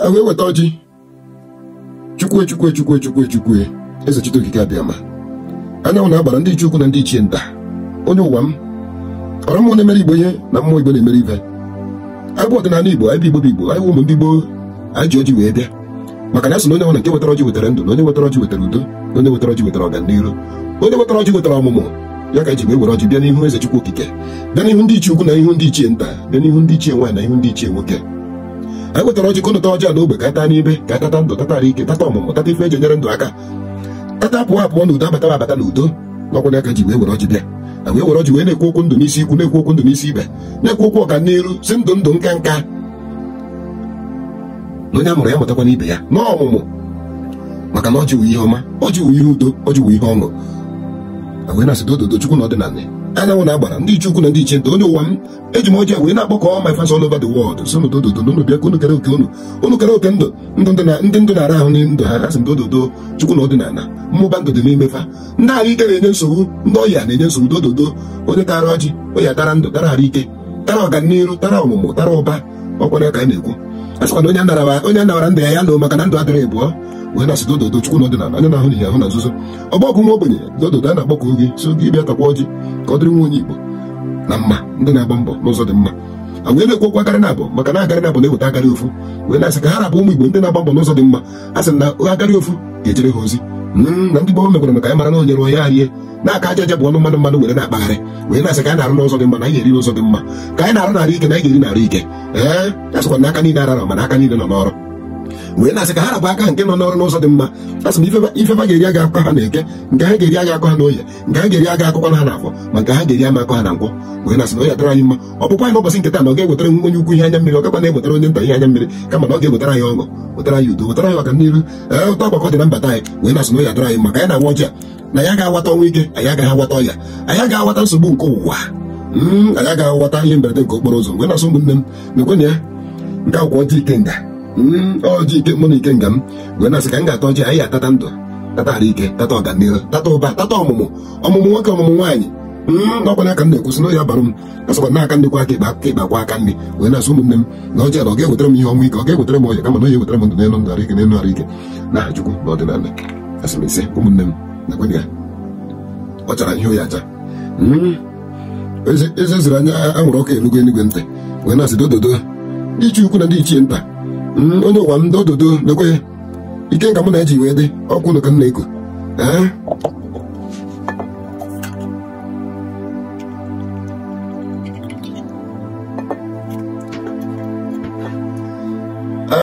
wee weta ọjị. Chukwu eze Chite Okike Abịama. Anyanwụ na-agbara ndị ichie ukwu na ndị ichie nta. Onye ụwa m ọrụ mmụọ na-emere Igbo ihe na mmụọ Igbo na-emere ibe. Anyị bụ ọdịnala Igbo, anyị bụ Igbo bụ Igbo, anyị bụ ụmụ ndị Igbo, anyị ji ọjị wee bịa. Maka na asị na onye nwere nke wetara ọjị wetara ndụ, na onye wetara ọjị wetara udo, na onye wetara ọjị wetara ọganiru, onye wetara ọjị wetara ọmụmụ. Ya ka eji wee were ọjị bịa n'ihu eze Chukwu Okike, bịa n'ihu ndị ichie ukwu na ihu ndị ichie nta, bịa n'ihu ndị ichie nwaanyị na ihu ndị ichie nwoke. Anyị wetara ọjị kọnụta ọjị a n'ogbe ka taa n'ibe, ka tata ndụ, tata ike, tata ọmụmụ, tata ife eji enyere ndụ aka, tata apụọ n'udo, abata n'udo. N'ọkwa n'aka ji wee were ọjị bịa. Wee were ọjị wee na-ekwu okwu ndụ n'isi ikwu, na-ekwu okwu ndụ n'isi ibe, na-ekwu okwu ọganiru, si ndụ nka nka. Na onye amụrụ ya mụtakwa n'ibe ya n'ọmụmụ. Maka na ọjị wụ ihe ọma, ọjị wụ ihe udo, ọjị wụ ihe ọṅụ. Wee na-asị dododo Chukwu na ọdịnala. Anyanwụ na-agbara ndị ichie ukwu na ndị ichie nta. Onye ụwa m eji m ọjị wee na-akpọkọ my fans all over the world. So dododo unu bịa ka unu kere oke unu kere oke ndụ ndị ndụ na-ara ahụ ndụ ha. Asị m dododo Chukwu na ọdịnala. Mmụba ndụ dị n'ime fa. Ndị ahụ ike na-enye nsogbu, ndị ọya na-enye nsogbu. Dododo onye tara ọjị, onye tara ndụ, tara ahụ ike, tara ọganiru, tara ọmụmụ, tara ụba. Ọkwara ka anyị na-ekwu. Asịkwa na onye anawara ndụ ya nụ maka na ndụ adịrị ịbụọ. Wee na-asị dododo Chukwu na ọdịnala, onye na-ahụ n'ihe ahụ na nzuzo. Ọgbọgụ nwa ogbenye dododo a na-agbakọ oge so gị bịa takwa ọjị ka ọ dịrị nwa onye Igbo na mma, ndị na-agba mbọ n'ụzọ dị mma. Wee na-ekwu okwu akarị na-abụ maka na akarị na-abụ na-eweta akarị ofu. Wee na-asị ka ha rapụ ụmụ Igbo ndị na-agba mbọ n'ụzọ dị mma. A sị na akarị ofu ga-ejere ha ozi na ndị gboo mekwara maka anyị mara na onyere onye arie n'aka aja bụ ọnụ mmadụ were na-akpagharị. Wee na-asị ka anyị na-arụ n'ụzọ dị mma na anyị ga-eri n'ụzọ dị mma, ka anyị na-arụ narị ike na anyị ga-eri narị ike. A sịkwa na aka niile arara mana aka niile nọ n'ọrụ. Wee na-asị ka ha rapụ aka nke nọ n'ọrụ n'ụzọ dị mma. Asị na ifefa ga-eri aga akụkọ ha na-eke, nke ha ga-eri aga akọ ha n'oye, nke ha ga-eri aga akụkọ ha n'afọ, ma nke ha ga-eri ama akọ ha na nkwọ. Wee na-asị na onye atara anyị mma. Ọkpụkpọ anyị n'ụbọchị nke taa na ọ ga-ewetara onye ukwu ihe anya mmiri, ọ gakwa na-ewetara onye nta ihe anya mmiri, kama na ọ ga-ewetara anyị ọṅụ, wetara anyị udo, wetara anyị ọganiru. Ụtọ ọgbakọ dị na mbata anyị. Wee na-asị na onye atara anyị mma ka anyị na-awa ọjị a na ya ga-awata ọnwa ike, anyị agaghị awata ọya, anyị agaghị awata nsogbu nke ụwa, anyị agaghị awata ihe mberede nke okporo ụzọ. Wee na-asị ụmụnne m na-ekwenye ya nke akwụkwọ ọjị ike nga ọjị ike mụ na ike nga m. Wee na-asị ka m ga-ata ọjị anyị atata ndụ, tata ahụ ike, tata ọganiru, tata ụba, tata ọmụmụ nwoke, ọmụmụ nwaanyị. N'ọkwa aka m na-ekwusị n'oyi abarụ m asịkwa n'aka ndị kwa aka ịkpa akwa aka nri. Wee na-asị ụmụnne m na ọjị ọ ga-ewetara m ihe ọnwụ ike, ọ ga-ewetara m ọya, kama na onye ewetara m ndụ n'elu ndụ arụ ike n'elu arụ ike n'aha Chukwu na ọdịnala. Asị m ise ụmụnne m na-ekwenye ya ọ chara ihe oyi acha. Eze ziri anya anwụrụ ọkụ elugo enigwe ntị. Wee na-asị dododo ndị ichie ukwu na ndị ichie nta. Onye ụwa m dododo na-ekwe ike nka mụ na-eji wee dị ọkwụ ụlọ ka m na-eko.